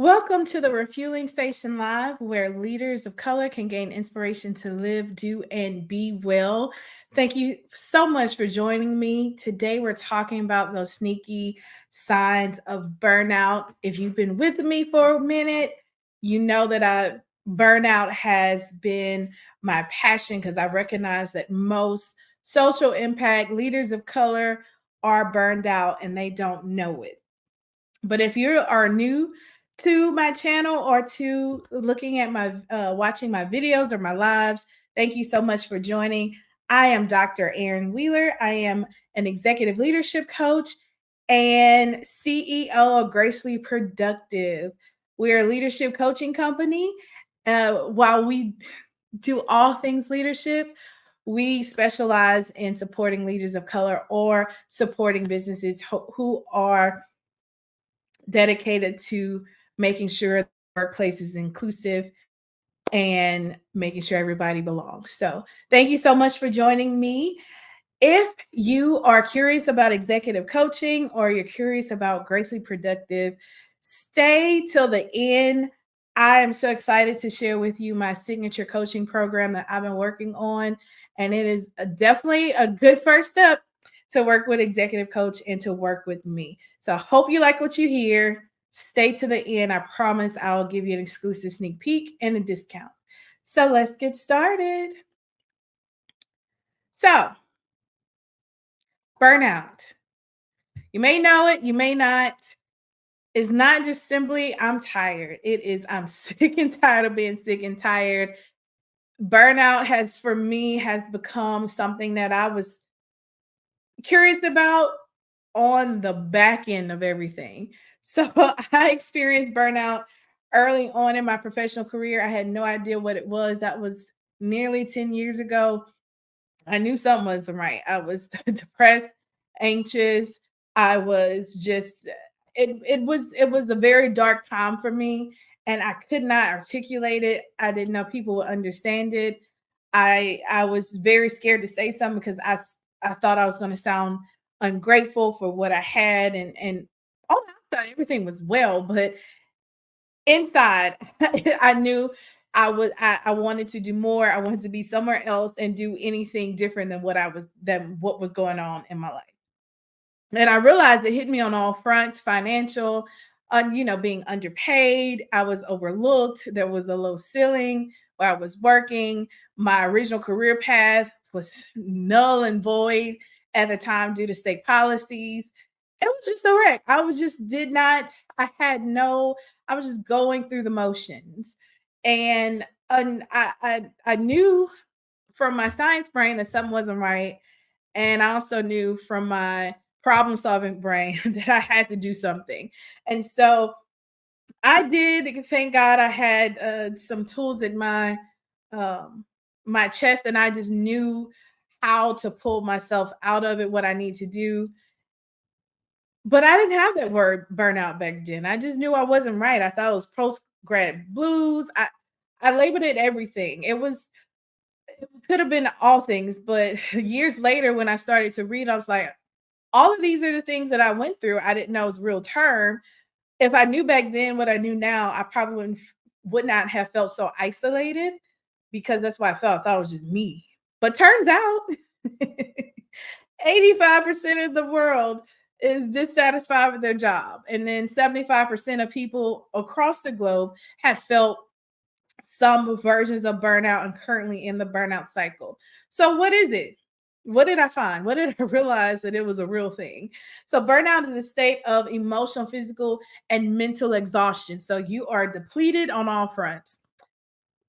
Welcome to the Refueling Station Live, where leaders of color can gain inspiration to live, do, and be well. Thank you so much for joining me. Today, we're talking about those sneaky signs of burnout. If you've been with me for a minute, you know that burnout has been my passion because I recognize that most social impact leaders of color are burned out and they don't know it. But if you are new to my channel or to looking at my watching my videos or my lives, thank you so much for joining. I am Dr. Erin Wheeler. I am an executive leadership coach and CEO of Gracefully Productive. We're a leadership coaching company. While we do all things leadership, we specialize in supporting leaders of color or supporting businesses who are dedicated to making sure the workplace is inclusive and making sure everybody belongs. So, thank you so much for joining me. If you are curious about executive coaching or you're curious about Gracefully Productive, stay till the end. I am so excited to share with you my signature coaching program that I've been working on. And it is definitely a good first step to work with executive coach and to work with me. So I hope you like what you hear. Stay to the end. I promise I'll give you an exclusive sneak peek and a discount. So let's get started. So, burnout. You may know it, you may not. It's not just simply I'm tired. It is I'm sick and tired of being sick and tired. Burnout has for me has become something that I was curious about on the back end of everything. So I experienced burnout early on in my professional career. I had no idea what it was. That was nearly 10 years ago. I knew something wasn't right. I was depressed, anxious. I was just it was a very dark time for me and I could not articulate it. I didn't know people would understand it. I was very scared to say something because I thought I was going to sound ungrateful for what I had and on the outside everything was well, but inside I knew I wanted to do more. I wanted to be somewhere else and do anything different than what was going on in my life. And I realized it hit me on all fronts, financial, being underpaid. I was overlooked. There was a low ceiling where I was working. My original career path was null and void at the time due to state policies. It was just a wreck. I was just did not, I had no, I was just going through the motions. And I knew from my science brain that something wasn't right. And I also knew from my problem solving brain that I had to do something. And so I did. Thank God I had some tools in um, my chest, and I just knew how to pull myself out of it, what I need to do. But I didn't have that word burnout back then. I just knew I wasn't right. I thought it was post grad blues. I labeled it everything. It could have been all things, but years later, when I started to read, I was like, all of these are the things that I went through. I didn't know it was a real term. If I knew back then what I knew now, I probably would not have felt so isolated because that's why I felt. I thought it was just me. But turns out 85% of the world is dissatisfied with their job. And then 75% of people across the globe had felt some versions of burnout and currently in the burnout cycle. So, what is it? What did I find? What did I realize that it was a real thing? So, burnout is a state of emotional, physical, and mental exhaustion. So, you are depleted on all fronts,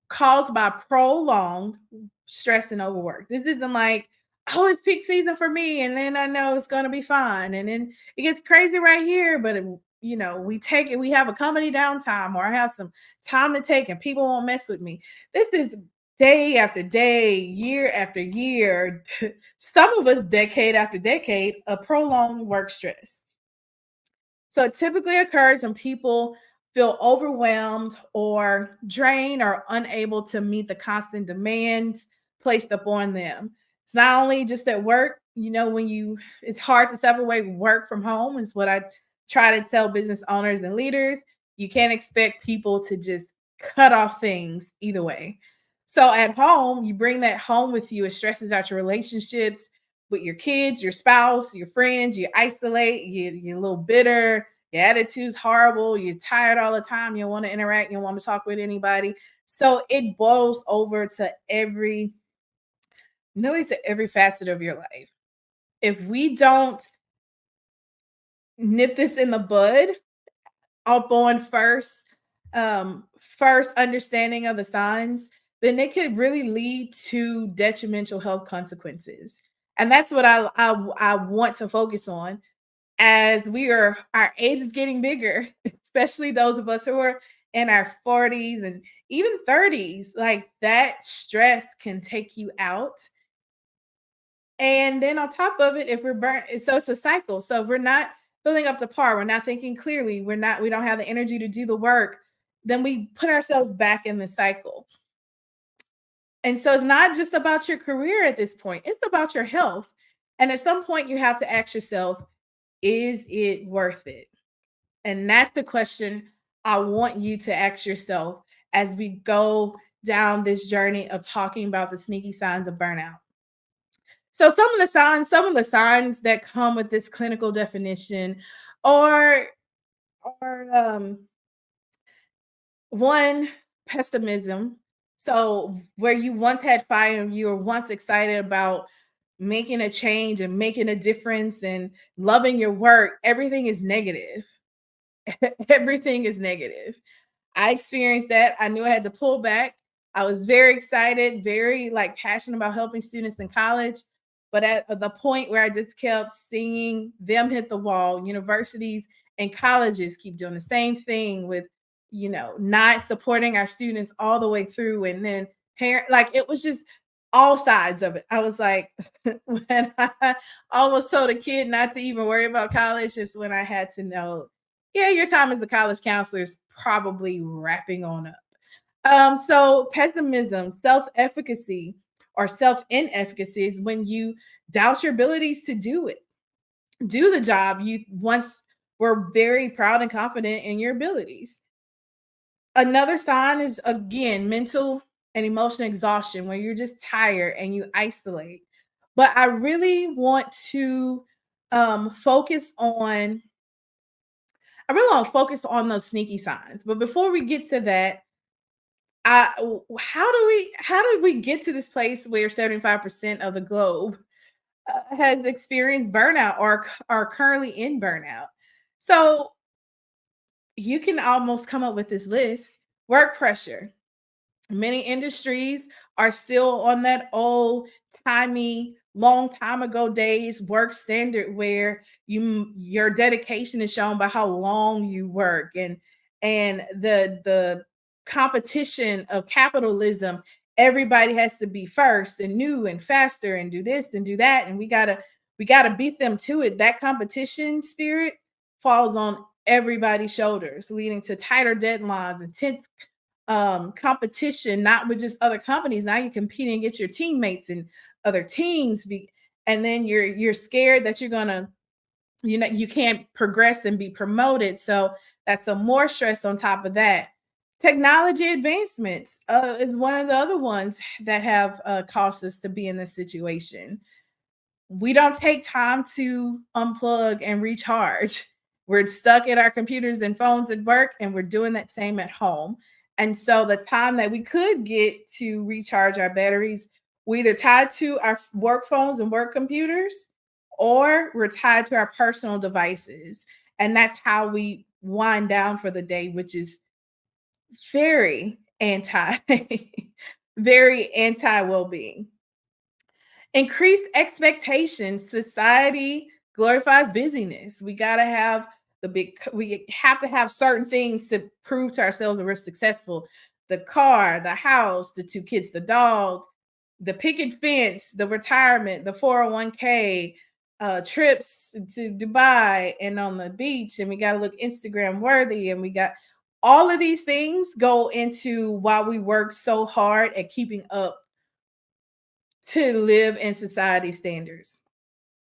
caused by prolonged stress and overwork. This isn't like, oh, it's peak season for me, and then I know it's going to be fine. And then it gets crazy right here, but we take it, we have a company downtime, or I have some time to take, and people won't mess with me. This is day after day, year after year, some of us decade after decade of prolonged work stress. So it typically occurs when people feel overwhelmed or drained or unable to meet the constant demands placed upon them. It's not only just at work, it's hard to separate work from home, is what I try to tell business owners and leaders. You can't expect people to just cut off things either way. So at home, you bring that home with you. It stresses out your relationships with your kids, your spouse, your friends. You isolate, you're a little bitter, your attitude's horrible, you're tired all the time, you don't want to interact, you don't want to talk with anybody. So it boils over to nearly to every facet of your life. If we don't nip this in the bud up on first understanding of the signs, then it could really lead to detrimental health consequences. And that's what I want to focus on as our age is getting bigger, especially those of us who are in our 40s and even 30s. Like that stress can take you out. And then on top of it, if we're burnt, so it's a cycle. So if we're not filling up to par, we're not thinking clearly, we don't have the energy to do the work, then we put ourselves back in the cycle. And so it's not just about your career at this point, it's about your health. And at some point, you have to ask yourself, is it worth it? And that's the question I want you to ask yourself as we go down this journey of talking about the sneaky signs of burnout. So some of the signs that come with this clinical definition are are one, pessimism. So where you once had fire and you were once excited about making a change and making a difference and loving your work, everything is negative. Everything is negative. I experienced that. I knew I had to pull back. I was very excited, very like passionate about helping students in college. But at the point where I just kept seeing them hit the wall, universities and colleges keep doing the same thing with, not supporting our students all the way through. And then like it was just all sides of it. I was like, when I almost told a kid not to even worry about college, just when I had to know, yeah, your time as the college counselor is probably wrapping on up. So pessimism, self-efficacy, or self-inefficacy is when you doubt your abilities to do the job you once were very proud and confident in your abilities. Another sign is again mental and emotional exhaustion, where you're just tired and you isolate. But I really want to focus on I really want to focus on those sneaky signs. But before we get to that, how do we get to this place where 75% of the globe has experienced burnout or are currently in burnout? So you can almost come up with this list. Work pressure. Many industries are still on that old timey long time ago days work standard where your dedication is shown by how long you work, and the competition of capitalism. Everybody has to be first and new and faster and do this and do that, and we gotta beat them to it. That competition spirit falls on everybody's shoulders, leading to tighter deadlines, intense competition, not with just other companies. Now you're competing against your teammates and other teams, and then you're scared that you're gonna, you can't progress and be promoted. So that's some more stress on top of that. Technology advancements is one of the other ones that have caused us to be in this situation. We don't take time to unplug and recharge. We're stuck at our computers and phones at work, and we're doing that same at home. And so the time that we could get to recharge our batteries, we either tied to our work phones and work computers, or we're tied to our personal devices. And that's how we wind down for the day, which is very anti, very anti well-being. Increased expectations. Society glorifies busyness. We have to have certain things to prove to ourselves that we're successful. The car, the house, the two kids, the dog, the picket fence, the retirement, the 401k, trips to Dubai and on the beach, and we got to look Instagram worthy, and we got all of these things go into why we work so hard at keeping up to live in society standards.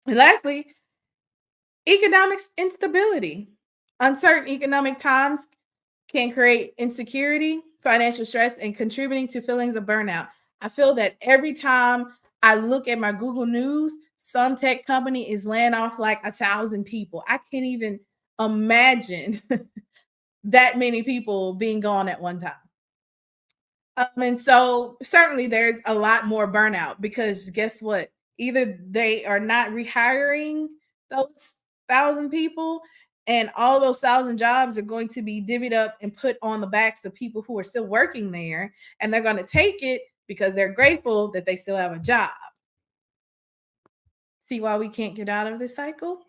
And lastly, economic instability. Uncertain economic times can create insecurity, financial stress, and contributing to feelings of burnout. I feel that every time I look at my Google News, some tech company is laying off like 1,000 people. I can't even imagine that many people being gone at one time. And so certainly there's a lot more burnout because guess what? Either they are not rehiring those 1,000 people, and all those 1,000 jobs are going to be divvied up and put on the backs of people who are still working there, and they're going to take it because they're grateful that they still have a job. See why we can't get out of this cycle?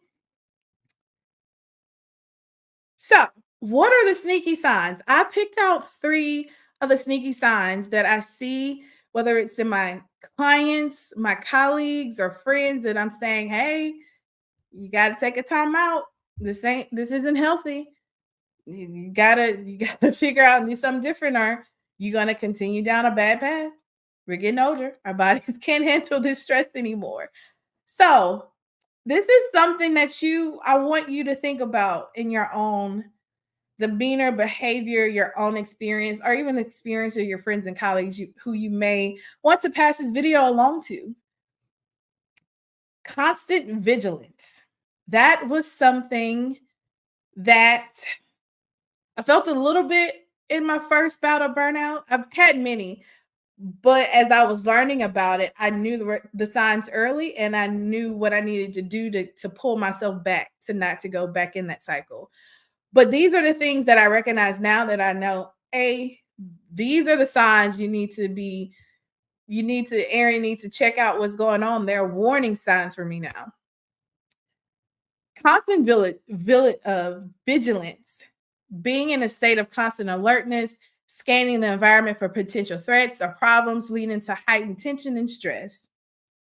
So, what are the sneaky signs? I picked out three of the sneaky signs that I see, whether it's in my clients, my colleagues, or friends, that I'm saying, hey, you got to take a time out. This isn't healthy. You gotta figure out and do something different, or you're gonna continue down a bad path. We're getting older. Our bodies can't handle this stress anymore. So this is something that I want you to think about in your own demeanor, behavior, your own experience, or even the experience of your friends and colleagues who you may want to pass this video along to. Constant vigilance. That was something that I felt a little bit in my first bout of burnout. I've had many, but as I was learning about it, I knew the signs early, and I knew what I needed to do to pull myself back, to not to go back in that cycle. But these are the things that I recognize now that I know, these are the signs Aaron needs to check out what's going on. They're warning signs for me now. Constant vigilance, being in a state of constant alertness, scanning the environment for potential threats or problems, leading to heightened tension and stress.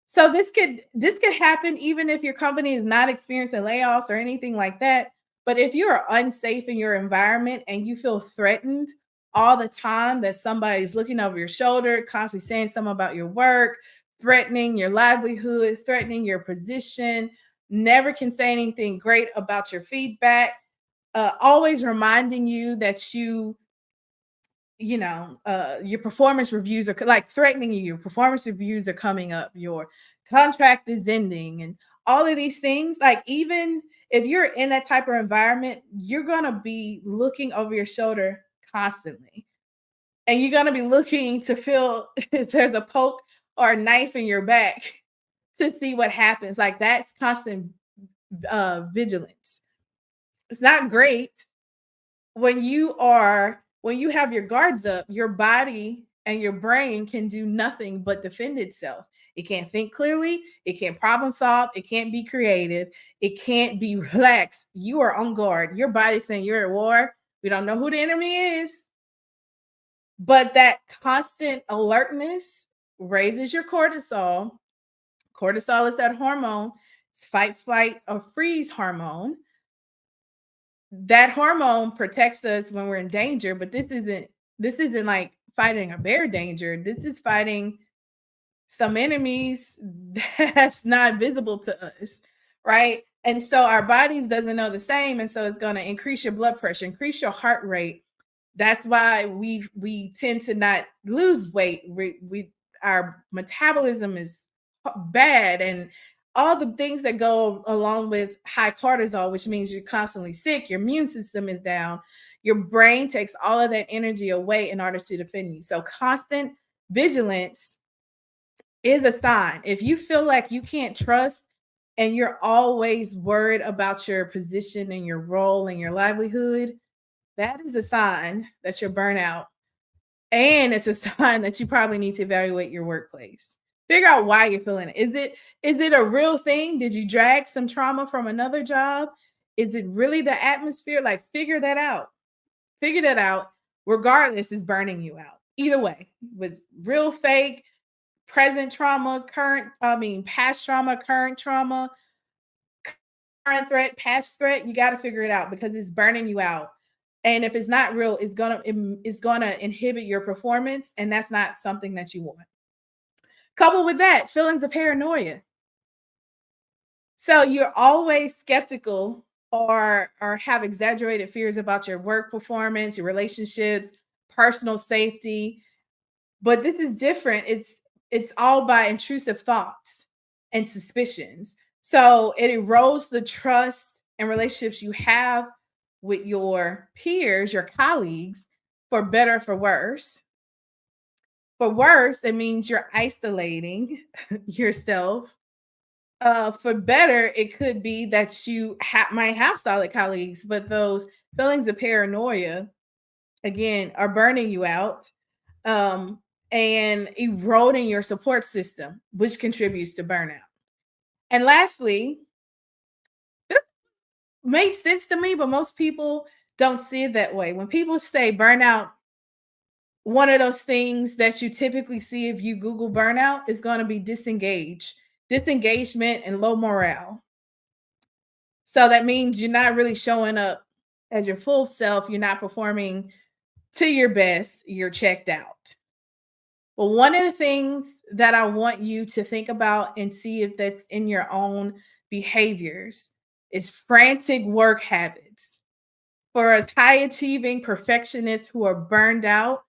So this could happen even if your company is not experiencing layoffs or anything like that. But if you are unsafe in your environment and you feel threatened all the time, that somebody's looking over your shoulder, constantly saying something about your work, threatening your livelihood, threatening your position, never can say anything great about your feedback, always reminding you that your performance reviews are like threatening you, your performance reviews are coming up, your contract is ending, and all of these things. Like, even if you're in that type of environment, you're going to be looking over your shoulder constantly, and you're going to be looking to feel if there's a poke or a knife in your back to see what happens. Like, that's constant vigilance. It's not great when you have your guards up. Your body and your brain can do nothing but defend itself. It can't think clearly, it can't problem solve, it can't be creative, it can't be relaxed. You are on guard. Your body's saying you're at war. We don't know who the enemy is, but that constant alertness raises your cortisol. Cortisol is that hormone. It's fight, flight, or freeze hormone. That hormone protects us when we're in danger, but this isn't like fighting a bear danger. This is fighting some enemies that's not visible to us, right? And so our bodies doesn't know the same, and so it's going to increase your blood pressure, increase your heart rate. That's why we tend to not lose weight. We our metabolism is bad, and all the things that go along with high cortisol, which means you're constantly sick, your immune system is down, your brain takes all of that energy away in order to defend you. So constant vigilance is a sign. If you feel like you can't trust and you're always worried about your position and your role and your livelihood, that is a sign that you're burnout. And it's a sign that you probably need to evaluate your workplace. Figure out why you're feeling it. Is it a real thing? Did you drag some trauma from another job? Is it really the atmosphere? Like, figure that out. Figure that out. Regardless, it's burning you out. Either way, with real, fake, present trauma, past trauma, current trauma, current threat, past threat, you got to figure it out because it's burning you out. And if it's not real, it's gonna inhibit your performance, and that's not something that you want. Coupled with that, feelings of paranoia. So you're always skeptical or have exaggerated fears about your work performance, your relationships, personal safety. But this is different. It's all by intrusive thoughts and suspicions. So it erodes the trust and relationships you have with your peers, your colleagues, for better or for worse. For worse, it means you're isolating yourself. For better, it could be that you might have solid colleagues, but those feelings of paranoia, again, are burning you out, um, and eroding your support system, which contributes to burnout. And lastly, this makes sense to me, but most people don't see it that way. When people say burnout, one of those things that you typically see if you Google burnout is going to be disengagement, and low morale. So that means you're not really showing up as your full self. You're not performing to your best. You're checked out. Well, one of the things that I want you to think about and see if that's in your own behaviors is frantic work habits. For us high achieving perfectionists who are burned out,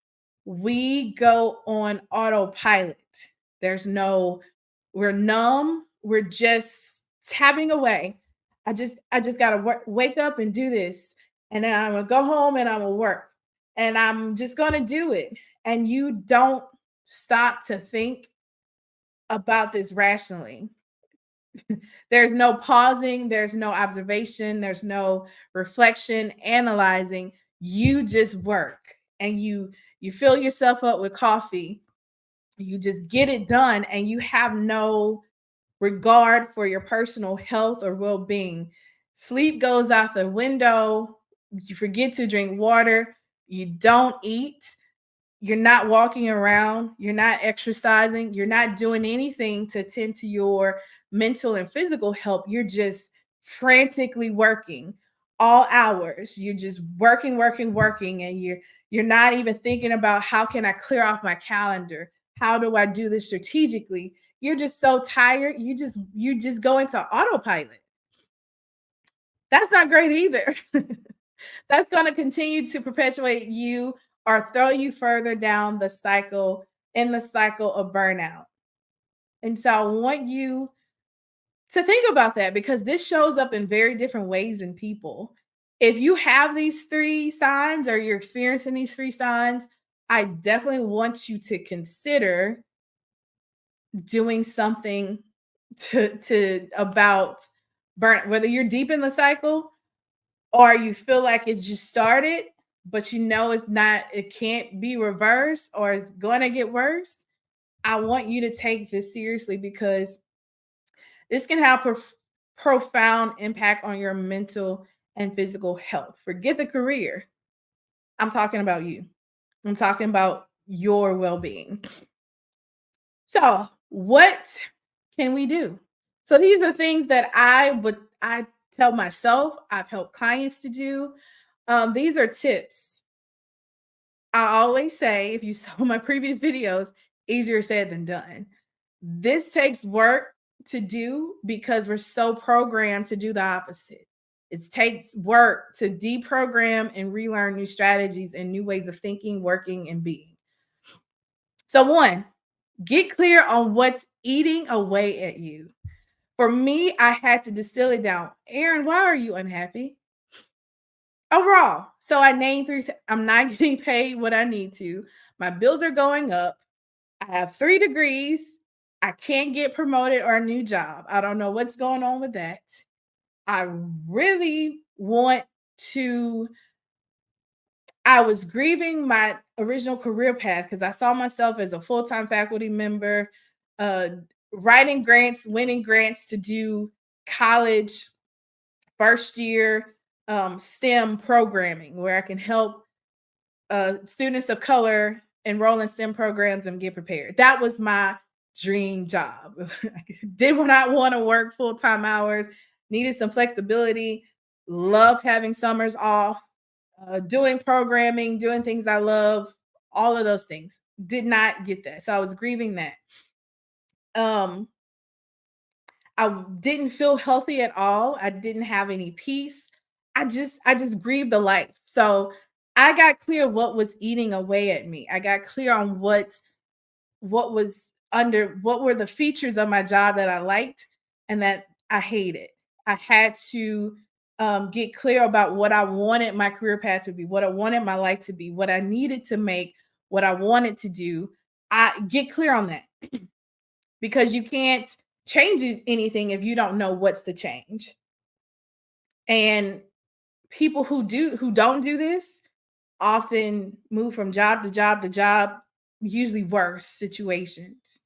we go on autopilot. There's no, we're numb, we're just tapping away. I just got to wake up and do this. And then I'm going to go home and I'm going to work. And I'm just going to do it. And you don't stop to think about this rationally. There's no pausing, there's no observation, there's no reflection, analyzing. You just work and you fill yourself up with coffee. You just get it done and you have no regard for your personal health or well-being. Sleep goes out the window. You forget to drink water. You don't eat. You're not walking around, you're not exercising, you're not doing anything to tend to your mental and physical health. You're just frantically working all hours. You're just working, working, working, and you're not even thinking about how can I clear off my calendar? How do I do this strategically? You're just so tired. You just go into autopilot. That's not great either. That's going to continue to perpetuate you or throw you further down the cycle in the cycle of burnout. And so I want you to think about that because this shows up in very different ways in people. If you have these three signs or you're experiencing these three signs, I definitely want you to consider doing something to about burn, whether you're deep in the cycle or you feel like it's just started, but you know it's not, it can't be reversed or it's going to get worse. I want you to take this seriously because this can have profound impact on your mental and physical health. Forget the career. I'm talking about you. I'm talking about your well-being. So, what can we do? So these are things that I tell myself, I've helped clients to do. These are tips. I always say, if you saw my previous videos, easier said than done. This takes work to do because we're so programmed to do the opposite. It takes work to deprogram and relearn new strategies and new ways of thinking, working, and being. So, one, get clear on what's eating away at you. For me, I had to distill it down. Aaron, why are you unhappy? Overall. So I named I'm not getting paid what I need to. My bills are going up. I have 3 degrees. I can't get promoted or a new job. I don't know what's going on with that. I really want to. I was grieving my original career path because I saw myself as a full time faculty member, uh, writing grants, winning grants to do college first year STEM programming where I can help students of color enroll in STEM programs and get prepared. That was my dream job. Did not want to work full time hours, needed some flexibility, love having summers off, doing programming, doing things I love, all of those things. Did not get that. So I was grieving that. I didn't feel healthy at all. I didn't have any peace. I just grieved the life. So I got clear what was eating away at me. I got clear on what were the features of my job that I liked and that I hated. I had to get clear about what I wanted my career path to be, what I wanted my life to be, what I needed to make, what I wanted to do. I get clear on that because you can't change anything if you don't know what's to change. And people who don't do this often move from job to job to job, usually worse situations.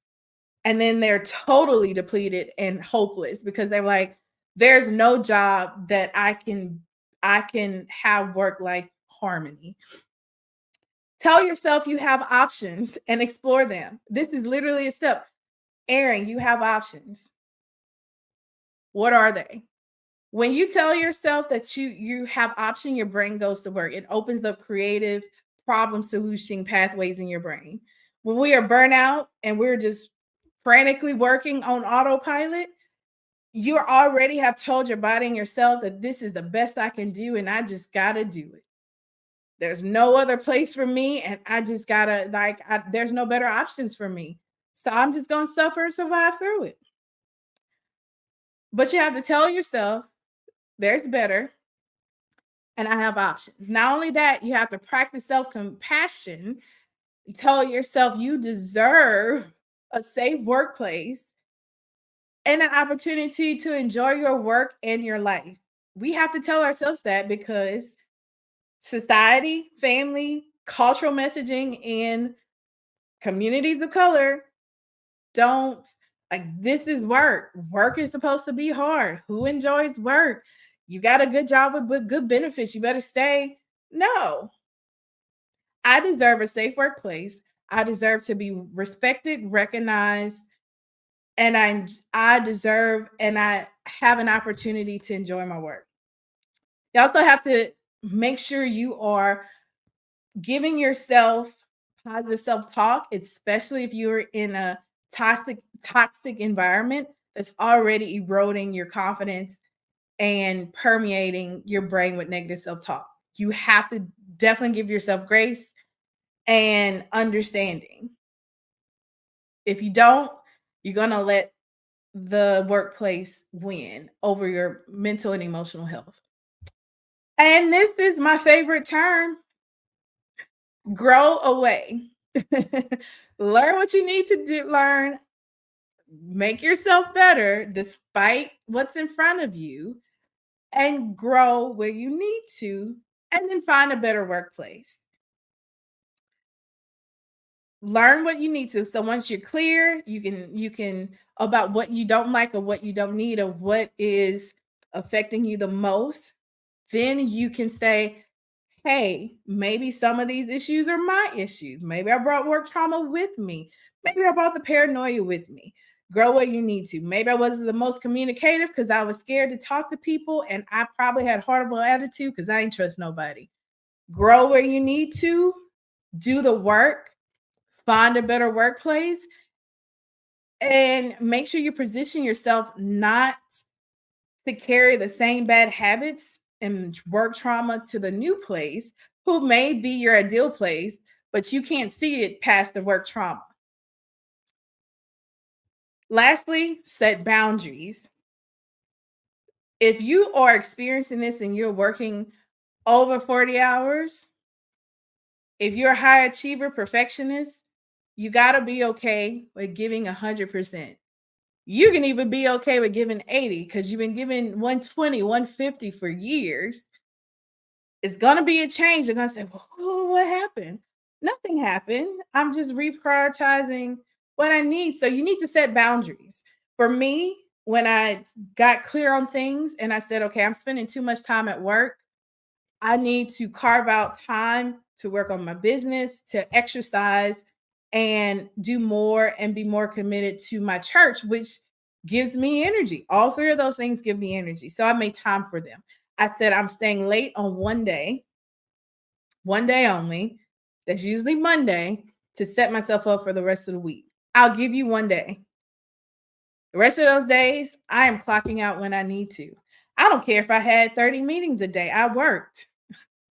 And then they're totally depleted and hopeless because they're like, there's no job that I can have work life harmony. Tell yourself you have options and explore them. This is literally a step. Aaron, you have options. What are they? When you tell yourself that you have option, your brain goes to work. It opens up creative problem solution pathways in your brain. When we are burnout and we're just frantically working on autopilot, you already have told your body and yourself that this is the best I can do and I just got to do it. There's no other place for me and I just got to there's no better options for me. So I'm just going to suffer and survive through it. But you have to tell yourself there's better and I have options. Not only that, you have to practice self compassion. Tell yourself you deserve a safe workplace and an opportunity to enjoy your work and your life. We have to tell ourselves that because society, family, cultural messaging, and communities of color don't like this is work. Work is supposed to be hard. Who enjoys work? You got a good job with good benefits. You better stay. No, I deserve a safe workplace. I deserve to be respected, recognized, and I deserve and I have an opportunity to enjoy my work. You also have to make sure you are giving yourself positive self-talk, especially if you're in a toxic environment that's already eroding your confidence and permeating your brain with negative self-talk. You have to definitely give yourself grace and understanding. If you don't, you're going to let the workplace win over your mental and emotional health. And this is my favorite term, grow away. Learn what you need to learn, make yourself better despite what's in front of you, and grow where you need to, and then find a better workplace. Learn what you need to. So once you're clear, you can about what you don't like or what you don't need or what is affecting you the most, then you can say, hey, maybe some of these issues are my issues. Maybe I brought work trauma with me. Maybe I brought the paranoia with me. Grow where you need to. Maybe I wasn't the most communicative because I was scared to talk to people and I probably had horrible attitude because I ain't trust nobody. Grow where you need to, do the work, find a better workplace, and make sure you position yourself not to carry the same bad habits and work trauma to the new place, who may be your ideal place, but you can't see it past the work trauma. Lastly, set boundaries. If you are experiencing this and you're working over 40 hours, if you're a high achiever, perfectionist, you got to be okay with giving 100%. You can even be okay with giving 80 because you've been giving 120, 150 for years. It's going to be a change. They're going to say, well, what happened? Nothing happened. I'm just reprioritizing what I need. So you need to set boundaries. For me, when I got clear on things and I said, okay, I'm spending too much time at work, I need to carve out time to work on my business, to exercise, and do more and be more committed to my church, which gives me energy. All three of those things give me energy. So I made time for them. I said, I'm staying late on one day only. That's usually Monday to set myself up for the rest of the week. I'll give you one day. The rest of those days, I am clocking out when I need to. I don't care if I had 30 meetings a day, I worked.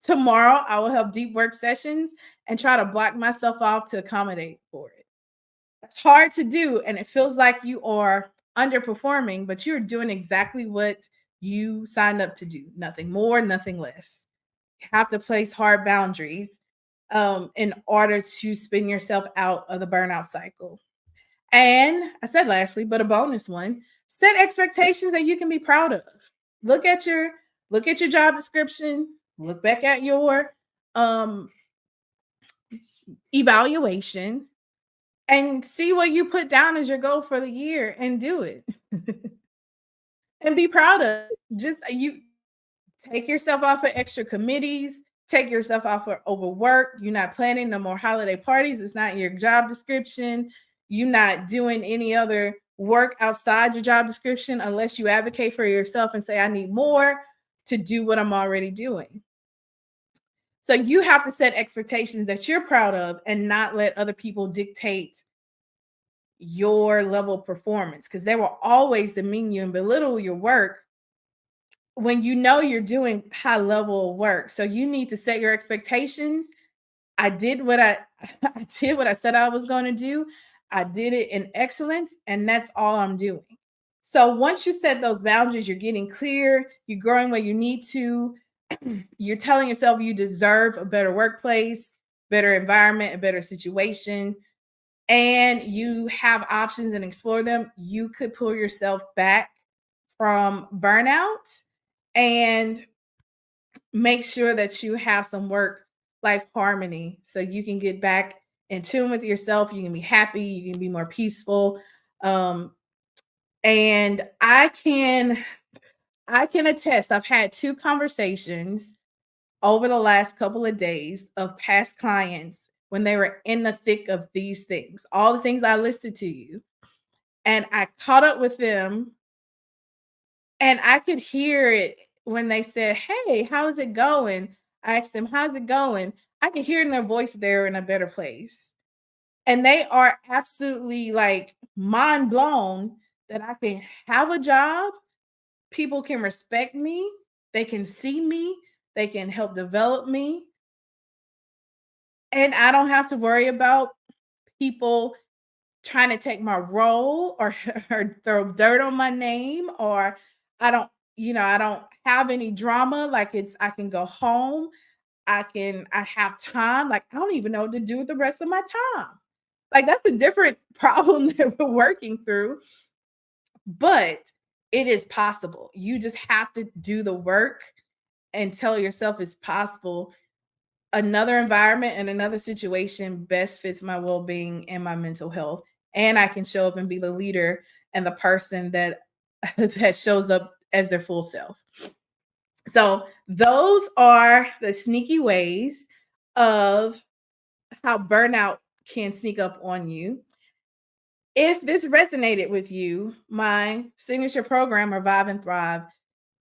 Tomorrow, I will have deep work sessions and try to block myself off to accommodate for it. It's hard to do, and it feels like you are underperforming, but you're doing exactly what you signed up to do, nothing more, nothing less. You have to place hard boundaries in order to spin yourself out of the burnout cycle. And I said lastly, but a bonus one, set expectations that you can be proud of. Look at your look at your job description, look back at your um evaluation and see what you put down as your goal for the year and do it. And be proud of it. Just you take yourself off of extra committees, take yourself off of overwork. You're not planning no more holiday parties. It's not your job description. You're not doing any other work outside your job description unless you advocate for yourself and say, I need more to do what I'm already doing. So you have to set expectations that you're proud of and not let other people dictate your level of performance because they will always demean you and belittle your work when you know you're doing high level work. So you need to set your expectations. I did what I I did what I said I was going to do. I did it in excellence and that's all I'm doing. So once you set those boundaries, you're getting clear, you're growing where you need to, you're telling yourself you deserve a better workplace, better environment, a better situation, and you have options and explore them, you could pull yourself back from burnout and make sure that you have some work life harmony so you can get back in tune with yourself. You can be happy, you can be more peaceful. Um, and I can attest, I've had two conversations over the last couple of days of past clients when they were in the thick of these things, all the things I listed to you. And I caught up with them and I could hear it when they said, "Hey, how's it going?" I asked them, "How's it going?" I could hear in their voice they're in a better place. And they are absolutely like mind blown that I can have a job, people can respect me, they can see me, they can help develop me, and I don't have to worry about people trying to take my role or, or throw dirt on my name or I don't I don't have any drama like it's I can go home. I have time like I don't even know what to do with the rest of my time. Like that's a different problem that we're working through, but it is possible. You just have to do the work and tell yourself it's possible. Another environment and another situation best fits my well-being and my mental health, and I can show up and be the leader and the person that that shows up as their full self. So those are the sneaky ways of how burnout can sneak up on you. If this resonated with you, my signature program, Revive and Thrive,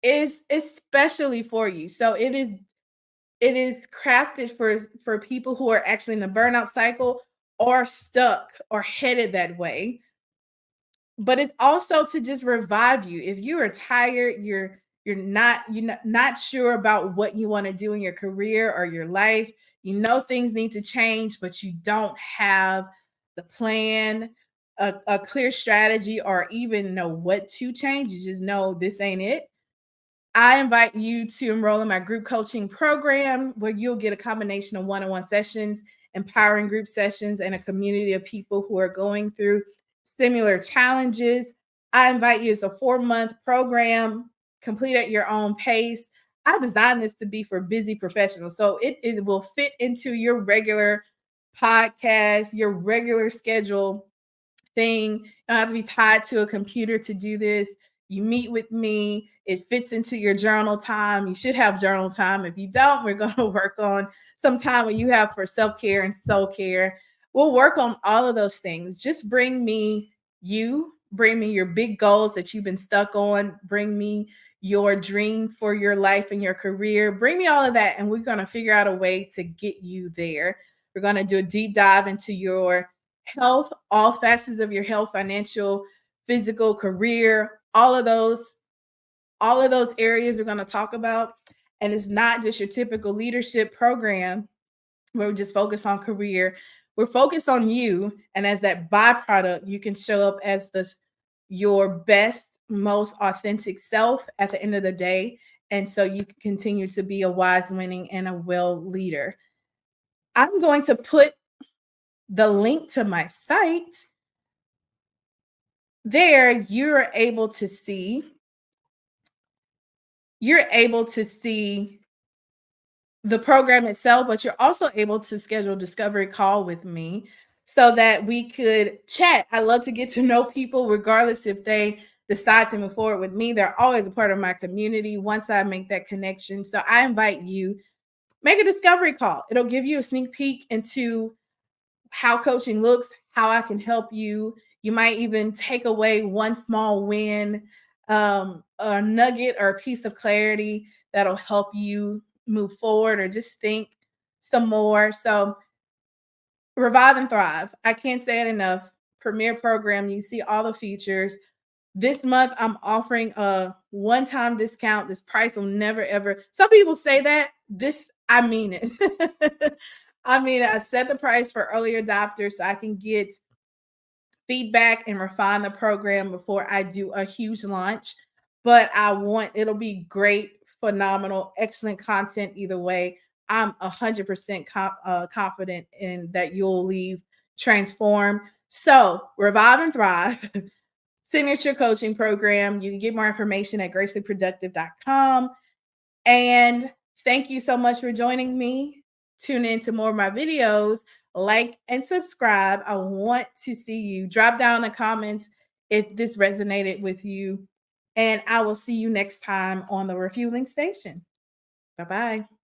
is especially for you. So it is crafted for people who are actually in the burnout cycle or stuck or headed that way, but it's also to just revive you if you are tired, you're not sure about what you want to do in your career or your life. You know things need to change but you don't have the plan, a clear strategy, or even know what to change. You just know this ain't it. I invite you to enroll in my group coaching program where you'll get a combination of one on one sessions, empowering group sessions, and a community of people who are going through similar challenges. I invite you. It's a 4-month program, complete at your own pace. I designed this to be for busy professionals. So it will fit into your regular podcast, your regular schedule thing. You don't have to be tied to a computer to do this. You meet with me. It fits into your journal time. You should have journal time. If you don't, we're going to work on some time when you have for self care and soul care. We'll work on all of those things. Just bring me you, bring me your big goals that you've been stuck on, bring me your dream for your life and your career. Bring me all of that, and we're going to figure out a way to get you there. We're going to do a deep dive into your health, all facets of your health, financial, physical, career, all of those. All of those areas we're going to talk about. And it's not just your typical leadership program where we just focus on career. We're focused on you. And as that byproduct, you can show up as your best, most authentic self at the end of the day. And so you can continue to be a wise, winning, and a well leader. I'm going to put the link to my site there. You're able to see the program itself, but you're also able to schedule a discovery call with me so that we could chat. I love to get to know people regardless if they decide to move forward with me. They're always a part of my community once I make that connection. So I invite you, make a discovery call. It'll give you a sneak peek into how coaching looks, how I can help you. You might even take away one small win, a nugget or a piece of clarity that'll help you move forward or just think some more. So, Revive and Thrive. I can't say it enough. Premier program. You see all the features. This month, I'm offering a one-time discount. This price will never ever. Some people say that. I mean it. I mean, I set the price for early adopters so I can get feedback and refine the program before I do a huge launch. But it'll be great, phenomenal, excellent content either way. I'm 100% confident in that you'll leave transformed. So, Revive and Thrive, signature coaching program. You can get more information at gracefullyproductive.com. And thank you so much for joining me. Tune in to more of my videos, like and subscribe. I want to see you. Drop down in the comments if this resonated with you. And I will see you next time on the Refueling Station. Bye bye.